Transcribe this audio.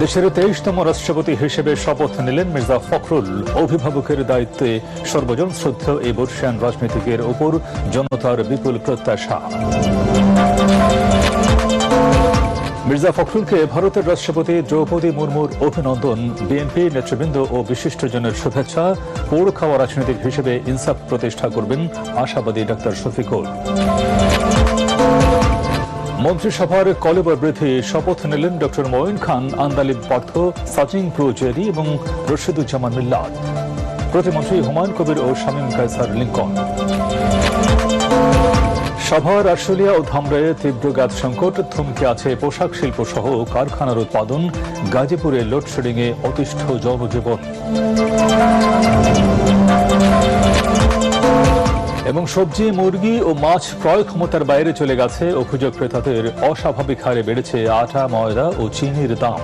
দেশের 23তম রাষ্ট্রপতি হিসেবে শপথ নিলেন মির্জা ফখরুল। অভিভাবকের দায়িত্বে সর্বজন শ্রদ্ধেয় এই বর্ষিয়ান রাজনীতিকের উপর জনতার বিপুল প্রত্যাশা। মির্জা ফখরুলকে ভারতের রাষ্ট্রপতি দ্রৌপদী মুর্মুর অভিনন্দন, বিএনপি নেতৃবৃন্দ ও বিশিষ্টজনের শুভেচ্ছা। পোড় খাওয়া রাজনীতিক হিসেবে ইনসাফ প্রতিষ্ঠা করবেন আশাবাদী ডক্টর শফিকুল। মন্ত্রিসভার কলেবর বৃদ্ধি, শপথ নিলেন ডক্টর মঈন খান, আন্দালিব পার্থ, সাচিং প্রুজেরি এবং রশিদুজ্জামান মিল্লাত। প্রতিমন্ত্রী হুমায়ুন কবির ও শামীম কায়সার লিঙ্কন। সাভার, আশুলিয়া ও ধামরায়ে তীব্র গ্যাস সংকট, থমকে আছে পোশাক শিল্প সহ কারখানার উৎপাদন। গাজীপুরে লোডশেডিংয়ে অতিষ্ঠ জনজীবন। এবং সবজি, মুরগি ও মাছ ক্রয় ক্ষমতার বাইরে চলে গেছে, অভিযোগ ক্রেতাদের। অস্বাভাবিক হারে বেড়েছে আটা, ময়দা ও চিনির দাম।